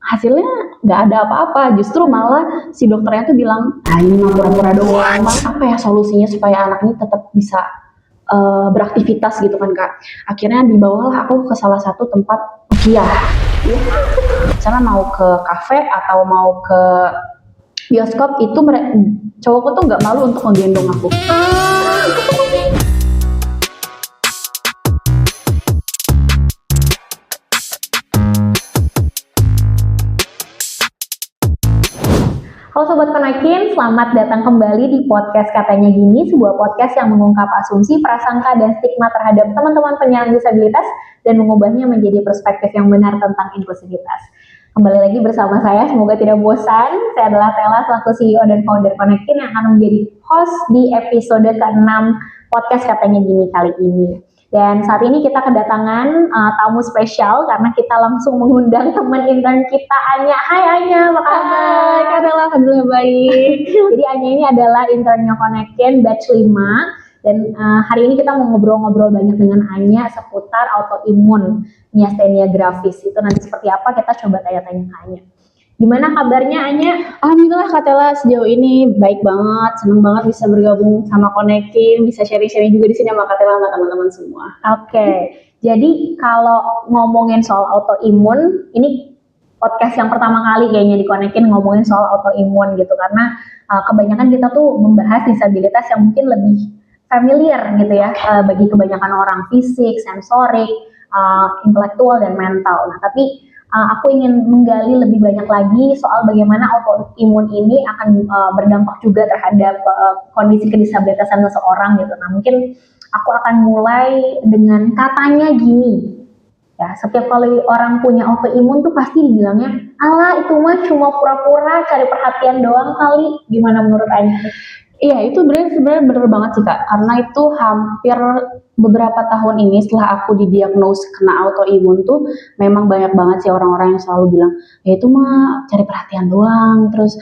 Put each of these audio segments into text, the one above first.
hasilnya nggak ada apa-apa, justru malah si dokternya tuh bilang, ini mah pura-pura doang. Apa ya solusinya supaya anak ini tetap bisa beraktivitas gitu kan Kak. Akhirnya dibawalah aku ke salah satu tempat ruqyah. Misalnya mau ke kafe atau mau ke bioskop itu cowokku tuh nggak malu untuk menggendong aku. Halo Sobat Konekin, selamat datang kembali di podcast Katanya Gini, sebuah podcast yang mengungkap asumsi, prasangka, dan stigma terhadap teman-teman penyandang disabilitas dan mengubahnya menjadi perspektif yang benar tentang inklusivitas. Kembali lagi bersama saya, semoga tidak bosan. Saya adalah Tela, selaku CEO dan founder Konekin yang akan menjadi host di episode ke-6 podcast Katanya Gini kali ini. Dan saat ini kita kedatangan tamu spesial karena kita langsung mengundang teman intern kita, Anya. Hai Anya, apa kabar? Hai, Kak Tela, alhamdulillah baik. Jadi Anya ini adalah internnya Konekin batch 5. Dan hari ini kita mau ngobrol-ngobrol banyak dengan Anya seputar autoimun miastenia gravis. Itu nanti seperti apa kita coba tanya-tanya ke Anya. Gimana kabarnya Anya? Alhamdulillah Kak Tela, sejauh ini baik banget, seneng banget bisa bergabung sama Konekin, bisa sharing-sharing juga di sini sama Kak Tela sama teman-teman semua. Oke. Jadi kalau ngomongin soal autoimun, ini podcast yang pertama kali kayaknya di Konekin ngomongin soal autoimun gitu, karena kebanyakan kita tuh membahas disabilitas yang mungkin lebih familiar gitu ya, bagi kebanyakan orang, fisik, sensorik, intelektual dan mental. Nah, tapi aku ingin menggali lebih banyak lagi soal bagaimana autoimun ini akan berdampak juga terhadap kondisi kedisabilitasan seseorang gitu. Nah, mungkin aku akan mulai dengan katanya gini. Ya, setiap kali orang punya autoimun tuh pasti dibilangnya, alah itu mah cuma pura-pura cari perhatian doang kali. Gimana menurut Anya? Iya, itu sebenarnya bener banget sih Kak, karena itu hampir beberapa tahun ini setelah aku didiagnos kena autoimun tuh memang banyak banget sih orang-orang yang selalu bilang, ya itu mah cari perhatian doang, terus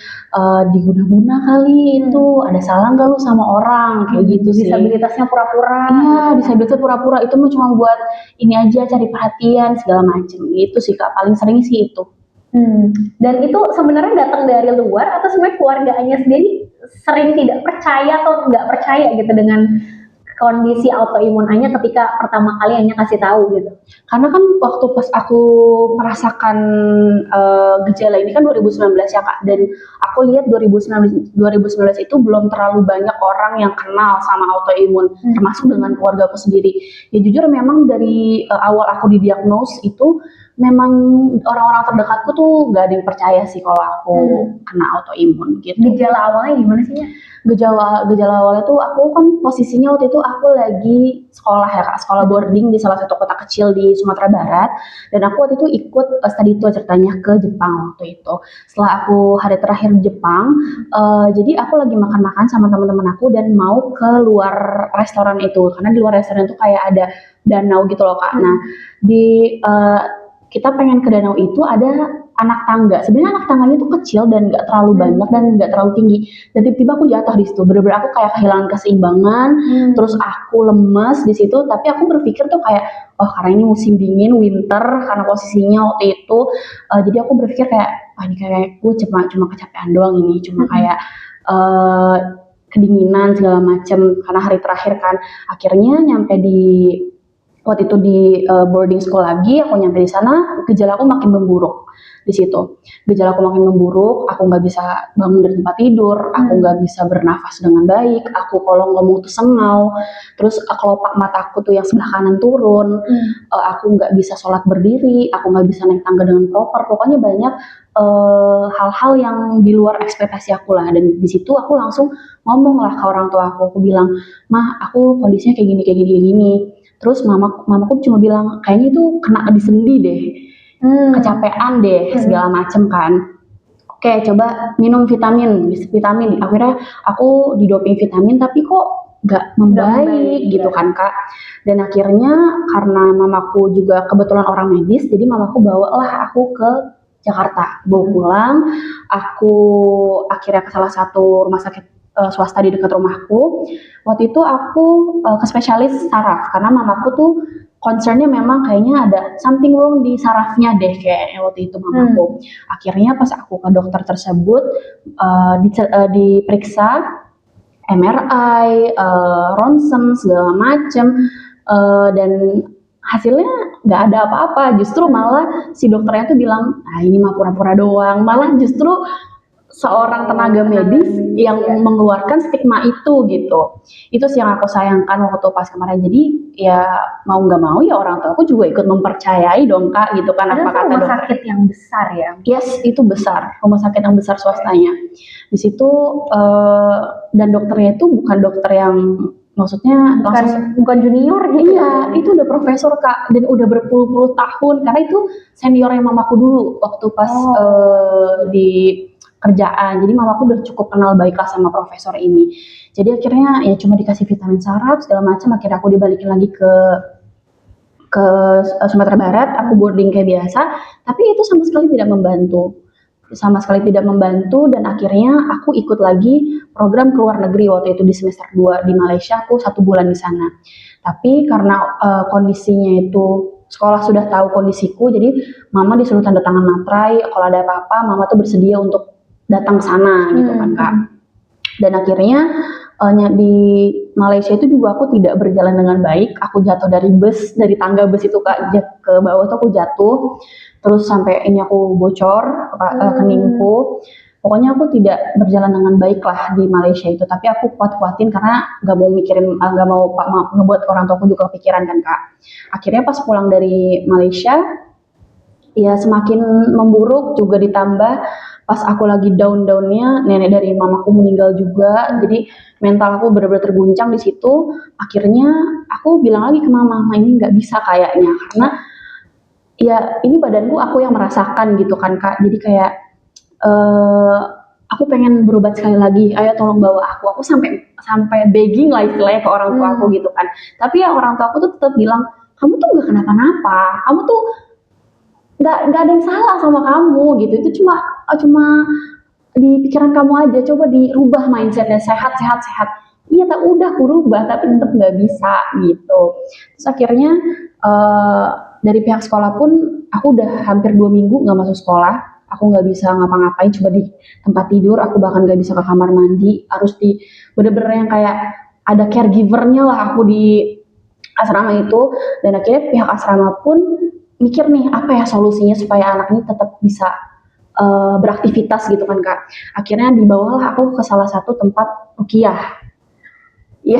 diguna-guna kali itu, ada salah nggak lu sama orang, kayak gitu sih. Disabilitasnya pura-pura. Iya, disabilitasnya pura-pura, itu mah cuma buat ini aja, cari perhatian, segala macem, gitu sih Kak, paling sering sih itu. Dan itu sebenarnya datang dari luar atau sebenarnya keluarganya sendiri sering tidak percaya atau nggak percaya gitu dengan kondisi autoimun Anya ketika pertama kali Anya kasih tahu gitu? Karena kan waktu pas aku merasakan gejala ini kan 2019 ya Kak, dan aku lihat 2019 itu belum terlalu banyak orang yang kenal sama autoimun, termasuk dengan keluarga aku sendiri. Ya jujur memang dari awal aku didiagnos itu memang orang-orang terdekatku tuh gak ada yang percaya sih kalau aku kena autoimun gitu. Gejala awalnya gimana sih ya? Gejala awalnya tuh aku kan posisinya waktu itu aku lagi sekolah ya Kak, sekolah boarding di salah satu kota kecil di Sumatera Barat, dan aku waktu itu ikut study tour ceritanya ke Jepang waktu itu. Setelah aku hari terakhir di Jepang, jadi aku lagi makan-makan sama teman-teman aku dan mau ke luar restoran itu, karena di luar restoran itu kayak ada danau gitu loh Kak. Nah di kita pengen ke danau itu ada anak tangga. Sebenarnya anak tangganya itu kecil dan nggak terlalu banyak dan nggak terlalu tinggi. Dan tiba-tiba aku jatuh di situ. Bener-bener aku kayak kehilangan keseimbangan. Terus aku lemes di situ. Tapi aku berpikir tuh kayak, oh karena ini musim dingin, winter, karena posisinya waktu itu. Jadi aku berpikir kayak, ini kayak gue cuma kecapean doang ini. Cuma kayak kedinginan segala macem. Karena hari terakhir kan. Akhirnya nyampe di waktu itu di boarding school lagi, aku nyampe di sana, gejala aku makin memburuk di situ. Gejala aku makin memburuk, aku nggak bisa bangun dari tempat tidur, aku nggak bisa bernafas dengan baik, aku kalau ngomong tuh sengau, terus kelopak mataku tuh yang sebelah kanan turun, aku nggak bisa sholat berdiri, aku nggak bisa naik tangga dengan proper, pokoknya banyak hal-hal yang di luar ekspektasi aku lah. Dan di situ aku langsung ngomong lah ke orang tua aku bilang, mah aku kondisinya kayak gini. Terus mamaku cuma bilang, kayaknya itu kena di sendi deh, kecapean deh, segala macem kan. Oke, coba minum vitamin. Akhirnya aku didoping vitamin, tapi kok gak membaik gitu kan Kak. Dan akhirnya karena mamaku juga kebetulan orang medis, jadi mamaku bawalah aku ke Jakarta, bawa pulang. Aku akhirnya ke salah satu rumah sakit swasta di dekat rumahku. Waktu itu aku ke spesialis saraf karena mamaku tuh concernnya memang kayaknya ada something wrong di sarafnya deh kayak waktu itu mamaku. Akhirnya pas aku ke dokter tersebut diperiksa MRI, ronsen segala macem, dan hasilnya nggak ada apa-apa. Justru malah si dokternya tuh bilang, ini mah pura-pura doang. Malah justru seorang tenaga medis yang mengeluarkan stigma itu gitu. Itu sih yang aku sayangkan waktu pas kemarin. Jadi ya mau nggak mau ya orang tua aku juga ikut mempercayai dong Kak gitu kan. Apa kata rumah sakit yang besar ya? Yes, itu besar. Rumah sakit yang besar swastanya. Di situ dan dokternya itu bukan dokter yang maksudnya bukan junior gitu. Iya, itu udah profesor Kak dan udah berpuluh-puluh tahun karena itu seniornya mamaku dulu waktu pas di kerjaan. Jadi mamaku udah cukup kenal baik lah sama profesor ini. Jadi akhirnya ya cuma dikasih vitamin saraf segala macam. Akhirnya aku dibalikin lagi ke Sumatera Barat. Aku boarding kayak biasa. Tapi itu sama sekali tidak membantu. Dan akhirnya aku ikut lagi program ke luar negeri waktu itu di semester 2 di Malaysia. Aku 1 bulan di sana. Tapi karena kondisinya itu sekolah sudah tahu kondisiku, jadi mama disuruh tanda tangan materai. Kalau ada apa-apa, mama tuh bersedia untuk datang ke sana gitu kan Kak. Dan akhirnya di Malaysia itu juga aku tidak berjalan dengan baik. Aku jatuh dari dari tangga bus itu Kak, ke bawah tuh aku jatuh. Terus sampai ini aku bocor keningku. Pokoknya aku tidak berjalan dengan baik lah di Malaysia itu. Tapi aku kuat-kuatin karena nggak mau ngebuat orang tuaku juga kepikiran kan Kak. Akhirnya pas pulang dari Malaysia, ya semakin memburuk juga ditambah pas aku lagi down-downnya nenek dari mamaku meninggal juga. Jadi mental aku benar-benar terguncang di situ. Akhirnya aku bilang lagi ke mama ini nggak bisa kayaknya karena ya ini badanku aku yang merasakan gitu kan Kak. Jadi kayak aku pengen berobat sekali lagi, ayo tolong bawa aku. Aku sampai begging lah istilahnya ke orang tua aku gitu kan. Tapi ya orang tua aku tuh tetap bilang, kamu tuh gak kenapa-napa, kamu tuh gak ada yang salah sama kamu gitu. Itu cuma di pikiran kamu aja, coba dirubah mindsetnya, sehat. Iya tak udah aku rubah tapi tetap gak bisa gitu. Terus akhirnya dari pihak sekolah pun aku udah hampir 2 minggu gak masuk sekolah. Aku nggak bisa ngapa-ngapain, coba di tempat tidur, aku bahkan nggak bisa ke kamar mandi, harus bener-bener yang kayak ada caregivernya lah aku di asrama itu. Dan akhirnya pihak asrama pun mikir nih apa ya solusinya supaya anak ini tetap bisa beraktivitas gitu kan Kak. Akhirnya dibawalah aku ke salah satu tempat ruqyah. Iya.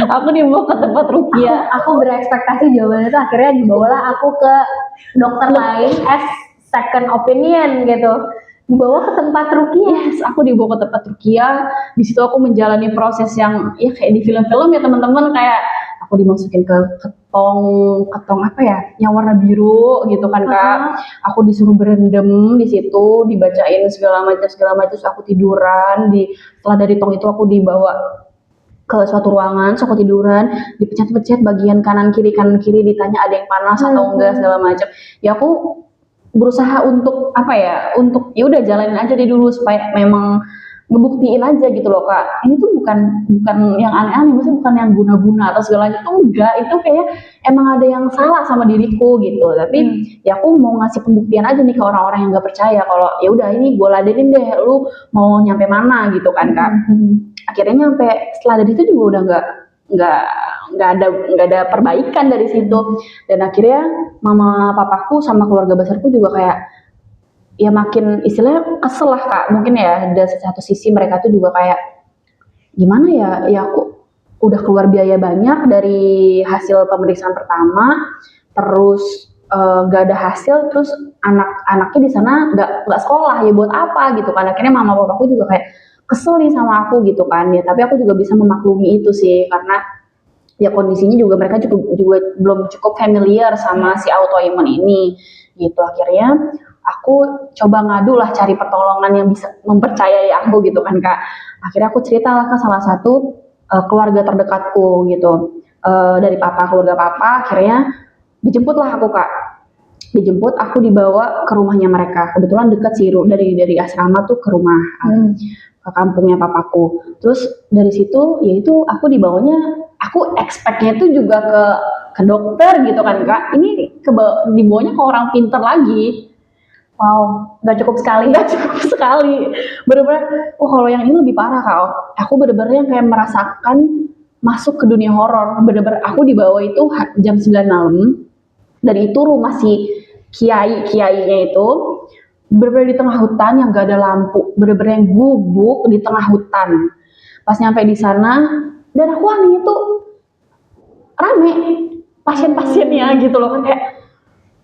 Aku dibawa ke tempat ruqyah. Aku berekspektasi jawabannya itu akhirnya dibawalah aku ke dokter lain as second opinion gitu. Dibawa ke tempat ruqyah. Yes, aku dibawa ke tempat ruqyah. Di situ aku menjalani proses yang ya kayak di film-film ya teman-teman, kayak aku dimasukin ke ketong apa ya, yang warna biru gitu kan Kak. Aku disuruh berendam di situ, dibacain segala macam terus aku tiduran. Setelah dari tong itu aku dibawa ke suatu ruangan, so aku tiduran, dipencet-pencet bagian kanan kiri, ditanya ada yang panas atau enggak segala macam. Ya aku berusaha untuk untuk ya udah jalanin aja deh dulu supaya memang ngebuktiin aja gitu loh Kak. Ini tuh bukan yang aneh-aneh, maksudnya bukan yang guna-guna atau segala macam, enggak. Itu kayak emang ada yang salah sama diriku gitu. Tapi ya aku mau ngasih pembuktian aja nih ke orang-orang yang nggak percaya kalau ya udah ini gue ladenin deh, lu mau nyampe mana gitu kan Kak. Akhirnya nyampe setelah dari itu juga udah nggak ada perbaikan dari situ. Dan akhirnya mama papaku sama keluarga besarku juga kayak ya makin istilahnya kesel lah Kak. Mungkin ya dari satu sisi mereka tuh juga kayak gimana ya aku udah keluar biaya banyak dari hasil pemeriksaan pertama, terus gak ada hasil, terus anaknya di sana nggak sekolah, ya buat apa gitu kan. Akhirnya mama papaku juga kayak kesel nih sama aku gitu kan. Ya tapi aku juga bisa memaklumi itu sih karena ya kondisinya juga mereka juga belum cukup familiar sama si autoimun ini gitu. Akhirnya aku coba ngadu lah, cari pertolongan yang bisa mempercayai aku gitu kan Kak. Akhirnya aku ceritalah ke salah satu keluarga terdekatku gitu, dari keluarga papa. Akhirnya dijemputlah aku Kak. Aku dibawa ke rumahnya mereka. Kebetulan dekat sih dari asrama tuh ke rumah, ke kampungnya papaku. Terus dari situ yaitu aku dibawanya, aku expect-nya itu juga ke ke dokter gitu kan Kak. Ini dibawanya ke orang pinter lagi. Wow, nggak cukup sekali. Nggak cukup sekali. Bener-bener, kalau yang ini lebih parah Kak. Aku bener-bener yang kayak merasakan masuk ke dunia horor. Bener-bener aku dibawa itu jam 9 malam. Dan itu rumah si kiainya itu bener-bener di tengah hutan yang gak ada lampu. Bener-bener yang gubuk di tengah hutan. Pas nyampe di sana, dan aku aneh itu rame pasien-pasiennya gitu loh kan, kayak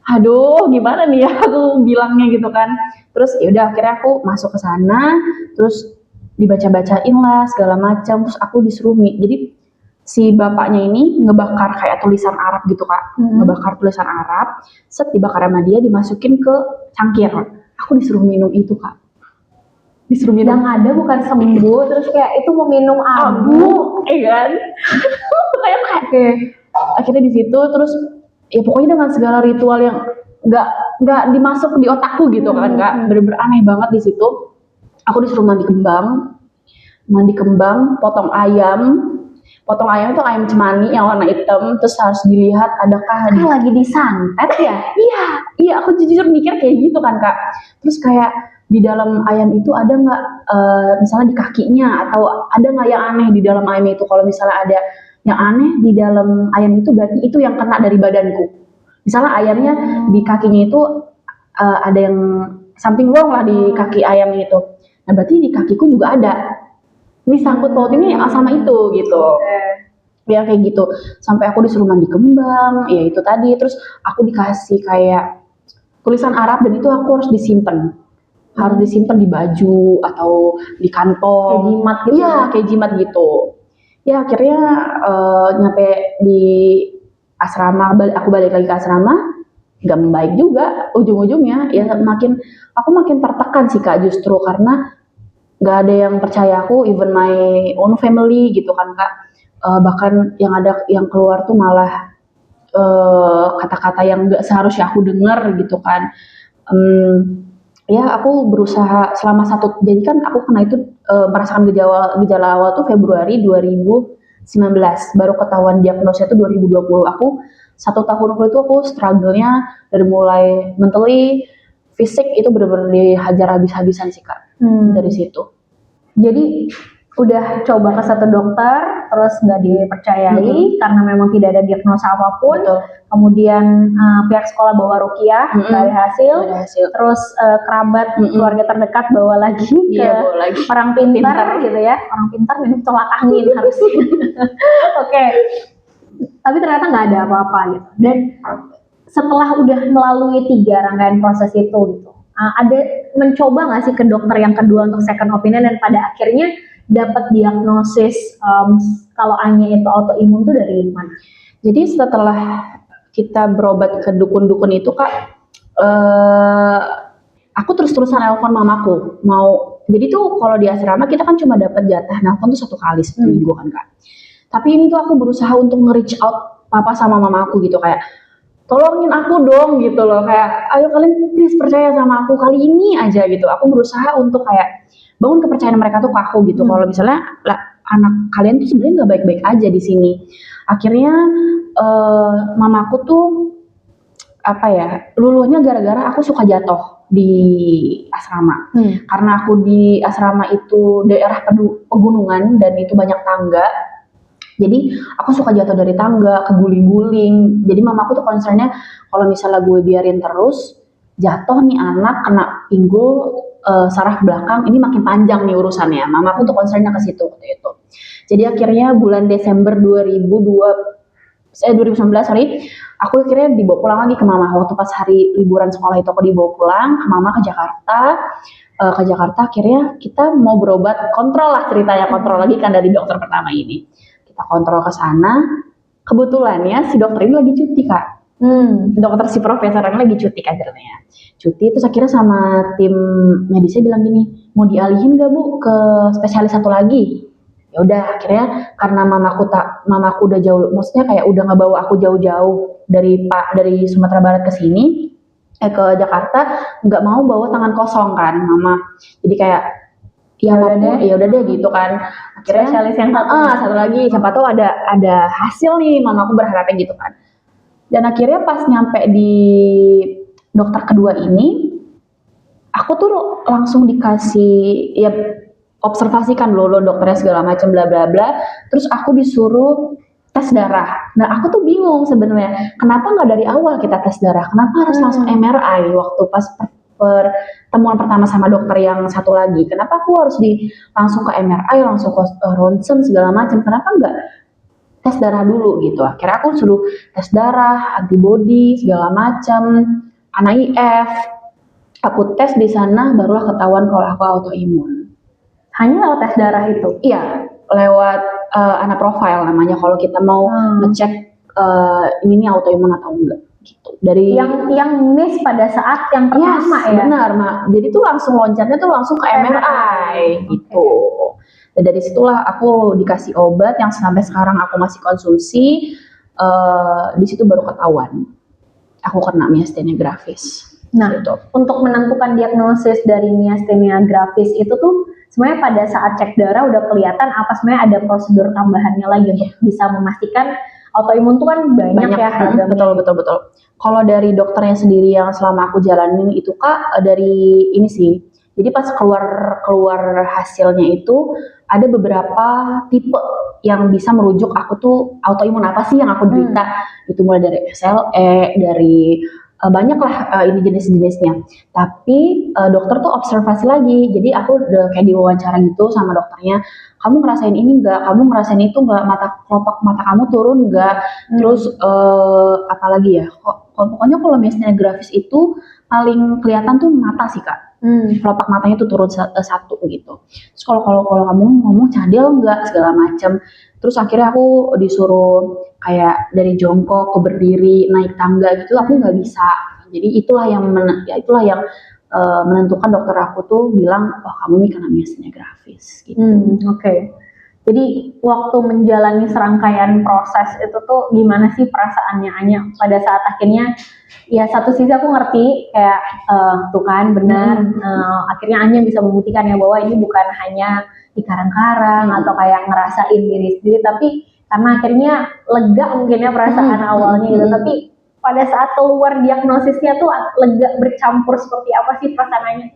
aduh gimana nih ya aku bilangnya gitu kan. Terus ya udah akhirnya aku masuk ke sana, terus dibaca-bacain lah segala macam, terus aku disuruh jadi si bapaknya ini ngebakar kayak tulisan Arab gitu Kak. Ngebakar tulisan Arab, set dibakar sama dia, dimasukin ke cangkir. Aku disuruh minum itu Kak. Disuruh minum. Yang ada bukan sembuh, terus kayak itu mau minum abu, kan? kayak oke. Akhirnya di situ terus ya pokoknya dengan segala ritual yang nggak dimasuk di otakku gitu kan Kak. Bener-bener aneh banget di situ. Aku disuruh mandi kembang, potong ayam itu ayam cemani yang warna hitam, terus harus dilihat adakah kan lagi disantet ya. Iya aku jujur mikir kayak gitu kan Kak. Terus kayak di dalam ayam itu ada nggak misalnya di kakinya, atau ada nggak yang aneh di dalam ayam itu. Kalau misalnya ada yang aneh di dalam ayam itu, berarti itu yang kena dari badanku. Misalnya ayamnya di kakinya itu ada yang something wrong lah di kaki ayam itu. Nah berarti di kakiku juga ada. Ini sangkut paut ini sama itu gitu. Ya kayak gitu. Sampai aku disuruh mandi kembang, ya itu tadi. Terus aku dikasih kayak tulisan Arab, dan itu aku harus disimpan. Harus disimpan di baju atau di kantong. Kayak jimat gitu. Iya, kayak jimat gitu. Ya akhirnya nyampe di asrama, aku balik lagi ke asrama, nggak membaik juga ujung-ujungnya. Ya aku makin tertekan sih Kak, justru karena nggak ada yang percaya aku, even my own family gitu kan Kak. Bahkan yang keluar tuh malah kata-kata yang nggak seharusnya aku dengar gitu kan. Ya aku berusaha selama jadi kan aku kena itu merasakan gejala awal tuh Februari 2019, baru ketahuan diagnosnya tuh 2020. Aku 1 tahun itu aku struggle-nya dari mulai mentally, fisik itu benar-benar dihajar habis-habisan sih Kak. Dari situ. Jadi udah coba ke satu dokter, terus nggak dipercayai karena memang tidak ada diagnosa apapun. Betul. Kemudian pihak sekolah bawa rukiah, nggak ada hasil. Terus kerabat keluarga terdekat bawa lagi ke orang pintar gitu ya. Orang pintar minum tolak angin harusnya. Oke. Tapi ternyata nggak ada apa-apa gitu. Dan setelah udah melalui 3 rangkaian proses itu gitu, ada mencoba nggak sih ke dokter yang kedua untuk second opinion, dan pada akhirnya dapat diagnosis kalau Anya itu autoimun tuh dari mana? Jadi setelah kita berobat ke dukun-dukun itu Kak, aku terus-terusan nelfon mamaku. Jadi tuh kalau di asrama kita kan cuma dapat jatah nelfon tuh 1 kali seminggu kan Kak. Tapi ini tuh aku berusaha untuk nge-reach out papa sama mamaku gitu, kayak tolongin aku dong gitu loh, kayak ayo kalian please percaya sama aku kali ini aja gitu. Aku berusaha untuk kayak bangun kepercayaan mereka tuh ke aku gitu. Kalau misalnya anak kalian tuh sebenarnya nggak baik-baik aja di sini. Akhirnya mamaku tuh luluhnya gara-gara aku suka jatuh di asrama. Karena aku di asrama itu daerah pegunungan dan itu banyak tangga. Jadi aku suka jatuh dari tangga, keguling-guling. Jadi mamaku tuh concernnya kalau misalnya gue biarin terus jatuh nih anak kena pinggul saraf belakang, ini makin panjang nih urusannya. Mamaku tuh concernnya ke situ waktu itu. Jadi akhirnya bulan Desember 2019 aku akhirnya dibawa pulang lagi ke mama. Waktu pas hari liburan sekolah itu aku dibawa pulang ke mama ke Jakarta. Akhirnya kita mau berobat, kontrol lah ceritanya, kontrol lagi kan dari dokter pertama ini. Kita kontrol ke sana, kebetulannya si dokter ini lagi cuti Kak. Dokter si profesor ini lagi cuti kadernya. Cuti, terus akhirnya sama tim medisnya bilang gini, mau dialihin gak Bu ke spesialis satu lagi? Ya udah, akhirnya karena mamaku udah jauh, maksudnya kayak udah ngebawa aku jauh-jauh dari Sumatera Barat ke sini, ke Jakarta, nggak mau bawa tangan kosong kan mama. Jadi kayak ya udah deh gitu kan. Akhirnya spesialis yang satu lagi, siapa tahu ada hasil nih, mamaku berharapnya gitu kan. Dan akhirnya pas nyampe di dokter kedua ini, aku tuh langsung dikasih ya observasikan lo dokternya segala macam bla bla bla. Terus aku disuruh tes darah. Nah aku tuh bingung sebenarnya kenapa nggak dari awal kita tes darah, kenapa harus langsung MRI waktu pas pertemuan pertama sama dokter yang satu lagi, kenapa aku harus langsung ke MRI, langsung ke ronsen segala macam, kenapa nggak tes darah dulu gitu. Akhirnya aku suruh tes darah, antibody segala macam, ANA-IF. Aku tes di sana barulah ketahuan kalau aku autoimun. Hanya lewat tes darah itu? Iya, lewat ANA profile namanya kalau kita mau ngecek ini autoimun atau enggak gitu. Dari yang miss pada saat yang pertama ya. Benar, Mak. Jadi tuh langsung loncatnya tuh langsung ke MRI gitu. Dan dari situlah aku dikasih obat yang sampai sekarang aku masih konsumsi. Di situ baru ketahuan aku kena miastenia gravis. Nah, gitu. Untuk menentukan diagnosis dari miastenia gravis itu tuh sebenarnya pada saat cek darah udah kelihatan apa sebenarnya ada prosedur tambahannya lagi untuk bisa memastikan autoimun tuh kan banyak ya. Betul. Kalau dari dokternya sendiri yang selama aku jalanin itu Kak, dari ini sih. Jadi pas keluar hasilnya itu ada beberapa tipe yang bisa merujuk aku tuh autoimun apa sih yang aku derita. Itu mulai dari SLE, dari banyak lah ini jenis-jenisnya. Tapi dokter tuh observasi lagi. Jadi aku udah kayak diwawancara gitu sama dokternya. Kamu ngerasain ini enggak? Kamu ngerasain itu enggak? Kelopak mata kamu turun enggak? Terus apalagi ya? Pokoknya kalau miastenia gravis itu paling kelihatan tuh mata sih Kak. Kelopak matanya tuh turun satu gitu. Terus kalau kamu ngomong cadel enggak segala macam. Terus akhirnya aku disuruh kayak dari jongkok ke berdiri, naik tangga gitu, aku nggak bisa. Jadi itulah yang menentukan dokter aku tuh bilang, wah kamu ini kena miastenia gravis. Gitu. Oke. Jadi waktu menjalani serangkaian proses itu tuh gimana sih perasaannya Anya pada saat akhirnya ya satu sisi aku ngerti kayak tuh kan benar akhirnya Anya bisa membuktikan ya bahwa ini bukan hanya di karang-karang atau kayak ngerasain diri sendiri, tapi karena akhirnya lega mungkin ya perasaan awalnya gitu, tapi pada saat keluar diagnosisnya tuh lega bercampur seperti apa sih perasaannya?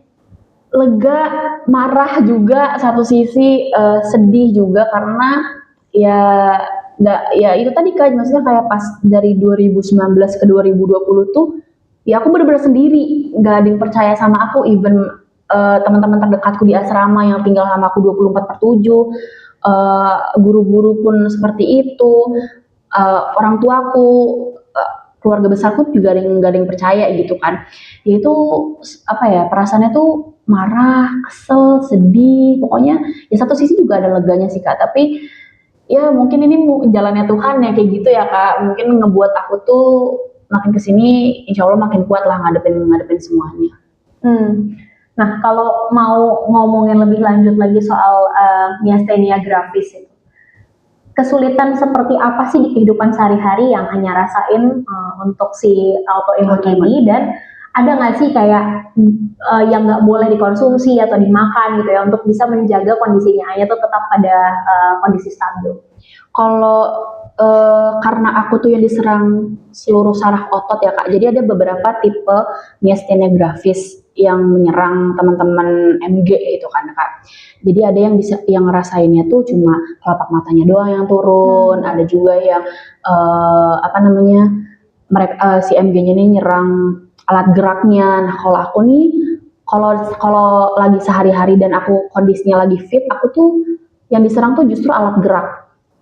Lega, marah juga satu sisi, sedih juga karena ya itu tadi Kak, maksudnya kayak pas dari 2019 ke 2020 tuh ya aku benar-benar sendiri, nggak ada yang percaya sama aku, even teman-teman terdekatku di asrama yang tinggal sama aku 24/7, guru-guru pun seperti itu, orang tuaku, keluarga besarku juga nggak ada yang percaya gitu kan. Ya itu apa ya, perasaannya tuh marah, kesel, sedih, pokoknya ya satu sisi juga ada leganya sih Kak, tapi ya mungkin ini jalannya Tuhan ya kayak gitu ya Kak, mungkin ngebuat aku tuh makin kesini insya Allah makin kuat lah ngadepin semuanya. Nah kalau mau ngomongin lebih lanjut lagi soal miastenia gravis itu, kesulitan seperti apa sih di kehidupan sehari-hari yang Anya rasain untuk si autoimun ini, dan ada nggak sih kayak yang nggak boleh dikonsumsi atau dimakan gitu ya untuk bisa menjaga kondisinya Anya tuh tetap pada kondisi stabil? Kalau karena aku tuh yang diserang seluruh saraf otot ya Kak, jadi ada beberapa tipe miastenia gravis yang menyerang teman-teman MG itu kan Kak. Jadi ada yang ngerasainnya tuh cuma kelopak matanya doang yang turun, ada juga yang si MG-nya ini nyerang alat geraknya. Nah kalau aku nih, kalau lagi sehari-hari dan aku kondisinya lagi fit, aku tuh yang diserang tuh justru alat gerak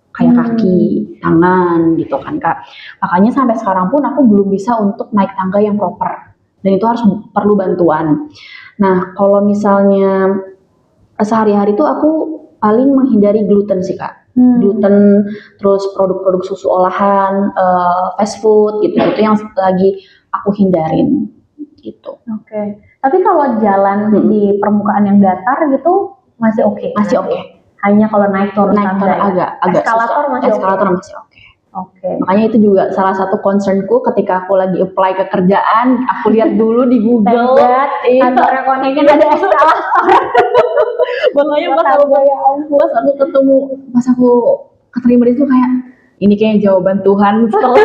kayak kaki, tangan gitu kan Kak. Makanya sampai sekarang pun aku belum bisa untuk naik tangga yang proper, dan itu harus perlu bantuan. Nah kalau misalnya sehari-hari tuh aku paling menghindari gluten sih Kak. Gluten, terus produk-produk susu olahan, fast food gitu-gitu yang lagi aku hindarin gitu. Oke. Tapi kalau jalan di permukaan yang datar gitu masih oke? Masih oke. Hanya kalau naik turun tangga agak eskalator susah. masih Eskalator masih oke. Oke. Makanya itu juga salah satu concernku ketika aku lagi apply ke kerjaan, aku lihat dulu di Google. Kantornya Koneken ada eskalator. Makanya pas aku keterima di situ kayak, ini kayak jawaban Tuhan setelah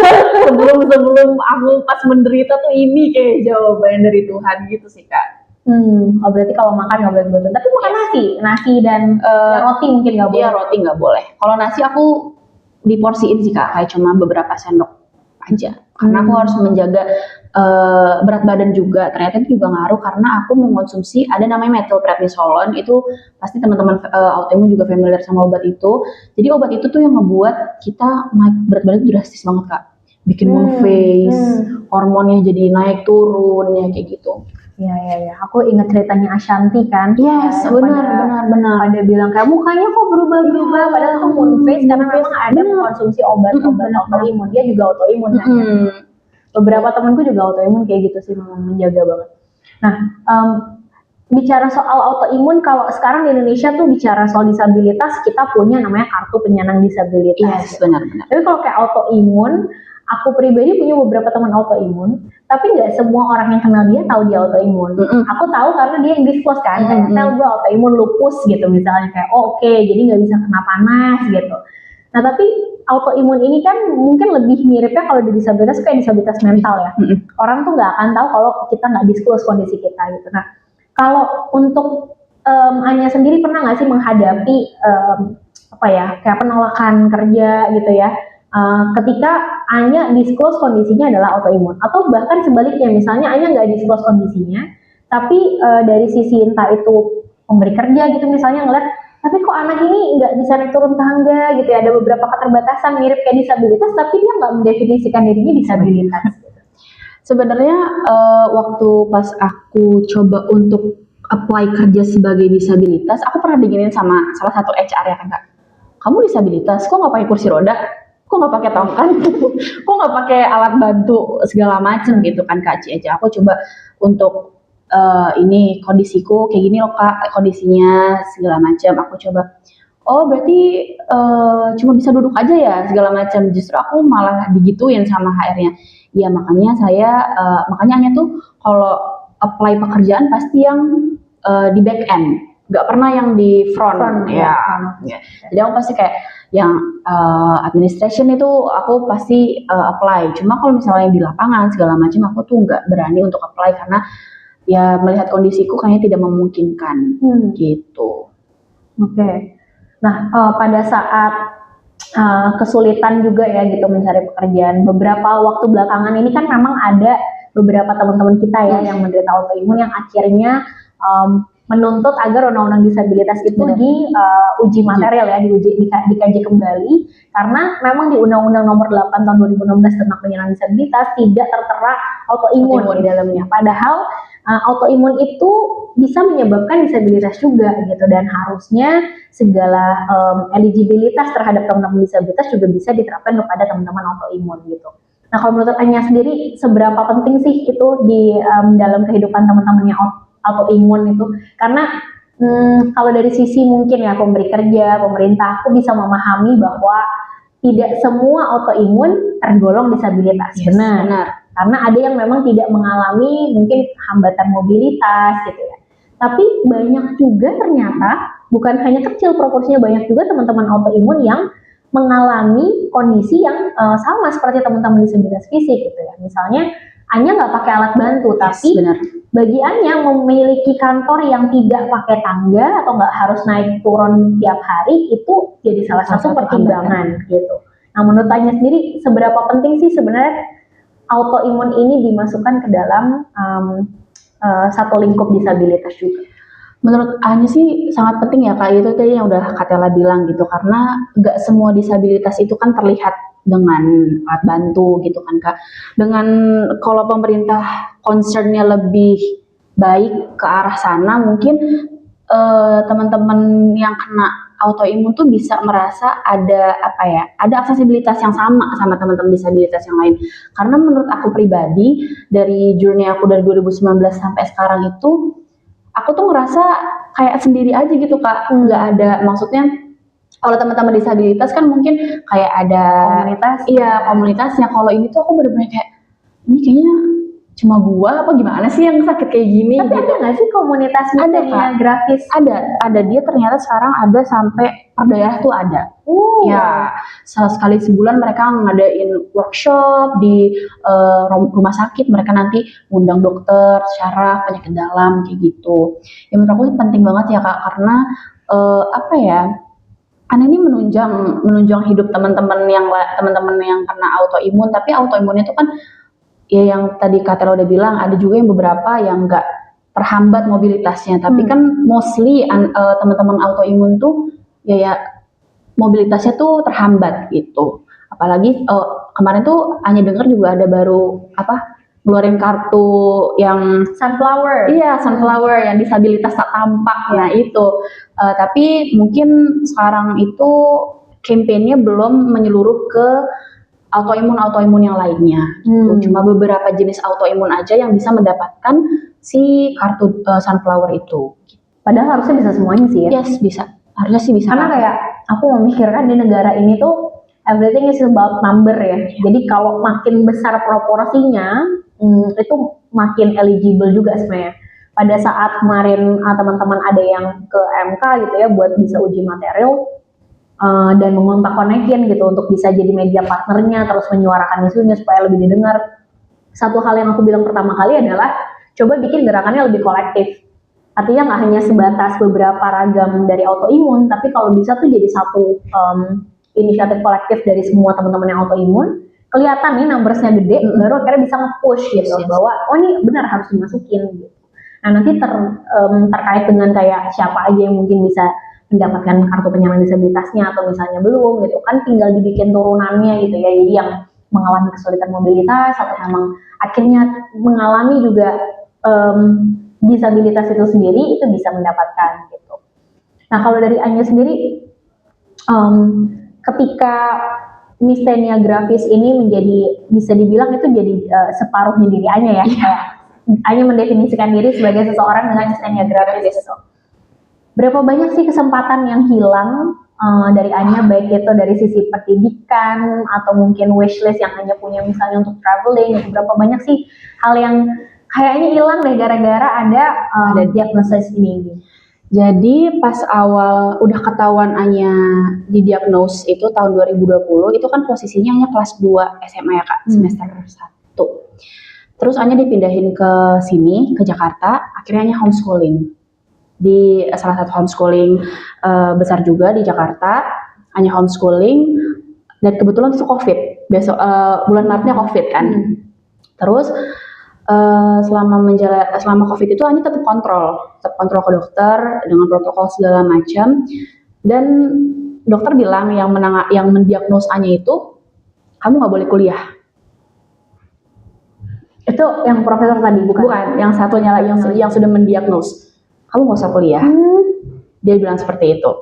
sebelum aku pas menderita tuh ini kayak jawaban dari Tuhan gitu sih Kak. Oh berarti kalau makan nggak boleh gluten. Tapi makan nasi dan roti mungkin nggak boleh. Iya roti nggak boleh. Kalau nasi aku diporsiin sih Kak, kayak cuma beberapa sendok aja. Karena aku harus menjaga berat badan juga. Ternyata itu juga ngaruh karena aku mengonsumsi ada namanya methylprednisolone, itu pasti teman-teman autoimun juga familiar sama obat itu. Jadi obat itu tuh yang ngebuat kita naik berat badan drastis banget Kak. Bikin moon face, hormonnya jadi naik turun ya kayak gitu. Iya. Aku ingat ceritanya Ashanti kan. Yes, Ya, benar. Pada bilang kayak mukanya kok berubah-berubah, padahal itu moon face karena memang ada mengkonsumsi obat-obat autoimun. Dia juga autoimun kan. Beberapa temanku juga autoimun kayak gitu sih, memang menjaga banget. Nah, bicara soal autoimun, kalau sekarang di Indonesia tuh bicara soal disabilitas, kita punya namanya kartu penyandang disabilitas. Yes, benar. Tapi kalau kayak autoimun, aku pribadi punya beberapa teman autoimun, tapi nggak semua orang yang kenal dia tahu dia autoimun. Aku tahu karena dia yang disclose kan, kayak gue autoimun lupus gitu misalnya, kayak oke, jadi nggak bisa kena panas gitu. Nah tapi autoimun ini kan mungkin lebih miripnya kalau di disabilitas kayak disabilitas mental ya. Orang tuh nggak akan tahu kalau kita nggak disclose kondisi kita gitu. Nah kalau untuk Anya sendiri pernah nggak sih menghadapi kayak penolakan kerja gitu ya? Ketika Anya disclose kondisinya adalah autoimun, atau bahkan sebaliknya, misalnya Anya nggak disclose kondisinya, tapi dari sisi entah itu pemberi kerja gitu misalnya ngeliat, tapi kok anak ini nggak bisa naik turun tangga gitu ya, ada beberapa keterbatasan mirip kayak disabilitas, tapi dia nggak mendefinisikan dirinya disabilitas. Sebenarnya waktu pas aku coba untuk apply kerja sebagai disabilitas, aku pernah diginin sama salah satu HR ya kan Kak. Kamu disabilitas, kok nggak pakai kursi roda? Kok nggak pakai tongkat? Kok nggak pakai alat bantu segala macam gitu kan Kak Ci aja. Aku coba untuk ini kondisiku kayak gini loh Kak, kondisinya segala macam. Aku coba. Oh berarti cuma bisa duduk aja ya segala macam. Justru aku malah digituin sama HR-nya. Ya makanya makanya Anya tuh kalau apply pekerjaan pasti yang di back end, nggak pernah yang di front ya. Jadi aku pasti kayak yang administration itu aku pasti apply. Cuma kalau misalnya di lapangan segala macam aku tuh nggak berani untuk apply karena ya melihat kondisiku kayaknya tidak memungkinkan gitu. Oke. Nah pada saat kesulitan juga ya gitu mencari pekerjaan, beberapa waktu belakangan ini kan memang ada beberapa teman-teman kita ya yang menderita autoimun yang akhirnya menuntut agar undang-undang disabilitas itu diuji material ya, dikaji kembali, karena memang di Undang-Undang Nomor 8 Tahun 2016 tentang penyandang disabilitas tidak tertera autoimun di dalamnya. Padahal autoimun itu bisa menyebabkan disabilitas juga gitu, dan harusnya segala eligibilitas terhadap teman-teman disabilitas juga bisa diterapkan kepada teman-teman autoimun gitu. Nah kalau menurut Anya sendiri, seberapa penting sih itu di dalam kehidupan teman-temannya autoimun itu? Karena kalau dari sisi mungkin ya pemberi kerja, pemerintah, aku bisa memahami bahwa tidak semua autoimun tergolong disabilitas. Yes, benar. Karena ada yang memang tidak mengalami mungkin hambatan mobilitas gitu ya. Tapi banyak juga ternyata, bukan hanya kecil proporsinya, banyak juga teman-teman autoimun yang mengalami kondisi yang sama seperti teman-teman disabilitas fisik gitu ya. Misalnya Anya nggak pakai alat bantu, tapi bagi Anya memiliki kantor yang tidak pakai tangga atau nggak harus naik turun tiap hari itu jadi salah satu pertimbangan gitu. Nah menurut Anya sendiri, seberapa penting sih sebenarnya autoimun ini dimasukkan ke dalam satu lingkup disabilitas juga? Menurut Anya sih sangat penting ya Kak, itu tadi yang udah Kak Tela bilang gitu, karena nggak semua disabilitas itu kan terlihat dengan alat bantu gitu kan Kak. Dengan kalau pemerintah concernnya lebih baik ke arah sana, mungkin teman-teman yang kena autoimun tuh bisa merasa ada ada aksesibilitas yang sama teman-teman disabilitas yang lain. Karena menurut aku pribadi, dari journey aku dari 2019 sampai sekarang itu, aku tuh ngerasa kayak sendiri aja gitu Kak, nggak ada, maksudnya kalau teman-teman disabilitas kan mungkin kayak ada komunitas, komunitasnya. Kalau ini tuh aku bener-bener kayak, ini kayaknya cuma gua apa gimana sih yang sakit kayak gini. Tapi gitu. Ada nggak sih komunitas ada Kak, grafis? Ada dia ternyata sekarang ada sampai per daerah tuh ada. Ya, sekali sebulan mereka ngadain workshop di rumah sakit. Mereka nanti ngundang dokter syaraf, penyakit dalam kayak gitu. Ya menurut aku penting banget ya Kak, karena apa ya? Kan ini menunjang hidup teman-teman yang kena autoimun, tapi autoimun itu kan ya yang tadi Kak Tela udah bilang, ada juga yang beberapa yang nggak terhambat mobilitasnya, tapi kan mostly teman-teman autoimun tuh ya mobilitasnya tuh terhambat gitu. Apalagi kemarin tuh Anya dengar juga ada baru ngeluarin kartu yang Sunflower. Iya, sunflower yang disabilitas tak tampak. Nah itu, tapi mungkin sekarang itu kampanye belum menyeluruh ke autoimun yang lainnya. Gitu. Cuma beberapa jenis autoimun aja yang bisa mendapatkan si kartu sunflower itu. Padahal harusnya bisa semuanya sih ya. Yes, bisa. Harusnya sih bisa. Karena kayak aku memikirkan di negara ini tuh everything is about number ya. Jadi kalau makin besar proporsinya, itu makin eligible juga sebenarnya. Pada saat kemarin teman-teman ada yang ke MK gitu ya buat bisa uji material dan mengontak Konekin gitu untuk bisa jadi media partnernya, terus menyuarakan isunya supaya lebih didengar. Satu hal yang aku bilang pertama kali adalah coba bikin gerakannya lebih kolektif. Artinya nggak hanya sebatas beberapa ragam dari autoimun, tapi kalau bisa tuh jadi satu inisiatif kolektif dari semua teman-teman yang autoimun. Kelihatan nih numbersnya gede, baru akhirnya bisa nge-push gitu bahwa oh ini benar harus dimasukin gitu. Nah nanti terkait dengan kayak siapa aja yang mungkin bisa mendapatkan kartu penyandang disabilitasnya atau misalnya belum gitu kan, tinggal dibikin turunannya gitu ya. Jadi yang mengalami kesulitan mobilitas atau memang akhirnya mengalami juga disabilitas itu sendiri itu bisa mendapatkan gitu. Nah kalau dari Anya sendiri, ketika mistenia grafis ini menjadi bisa dibilang itu jadi separuhnya diri Anya ya. Anya mendefinisikan diri sebagai seseorang dengan mistenia grafis itu. Berapa banyak sih kesempatan yang hilang dari Anya, baik itu dari sisi pendidikan atau mungkin wishlist yang Anya punya misalnya untuk traveling, berapa banyak sih hal yang kayaknya hilang deh gara-gara ada diagnosis ini. Jadi pas awal udah ketahuan Anya didiagnos itu tahun 2020, itu kan posisinya Anya kelas 2 SMA ya Kak, semester 1. Terus Anya dipindahin ke sini, ke Jakarta, akhirnya Anya homeschooling. Di salah satu homeschooling besar juga di Jakarta, Anya homeschooling, dan kebetulan itu COVID, bulan Maretnya COVID kan. Terus selama COVID itu Anya tetap kontrol ke dokter dengan protokol segala macam, dan dokter bilang yang mendiagnos Anya itu kamu nggak boleh kuliah. Itu yang profesor tadi bukan yang satunya lagi yang sudah mendiagnos, kamu nggak usah kuliah. Dia bilang seperti itu.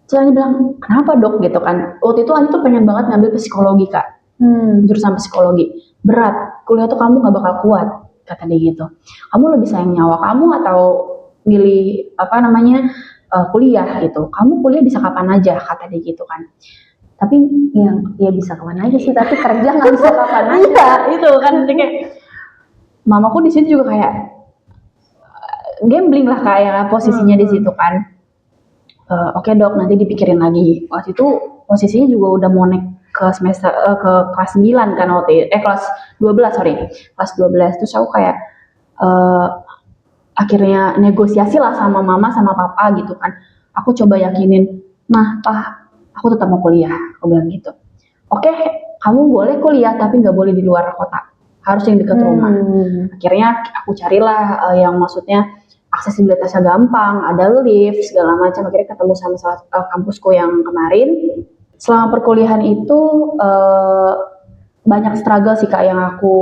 Terus Anya bilang kenapa dok gitu kan, waktu itu Anya tuh pengen banget ngambil psikologi Kak. Jurusan psikologi berat, kuliah tuh kamu gak bakal kuat, kata dia gitu. Kamu lebih sayang nyawa kamu atau milih kuliah gitu. Kamu kuliah bisa kapan aja, kata dia gitu kan. Tapi ya bisa kemana aja sih, tapi kerja nggak bisa kapan aja. Iya itu kan kayak mamaku di situ juga kayak gambling lah kayak posisinya di situ kan. Oke dok, nanti dipikirin lagi. Waktu itu posisinya juga udah mau naik ke semester ke kelas 9 kan kelas 12 kelas 12. Terus aku kayak akhirnya negosiasi lah sama mama sama papa gitu kan. Aku coba yakinin, pak aku tetap mau kuliah, aku bilang gitu. Oke, kamu boleh kuliah tapi nggak boleh di luar kota, harus yang dekat rumah. Akhirnya aku carilah yang maksudnya aksesibilitasnya gampang, ada lift segala macam. Akhirnya ketemu sama kampusku yang kemarin. Selama perkuliahan itu banyak struggle sih Kak yang aku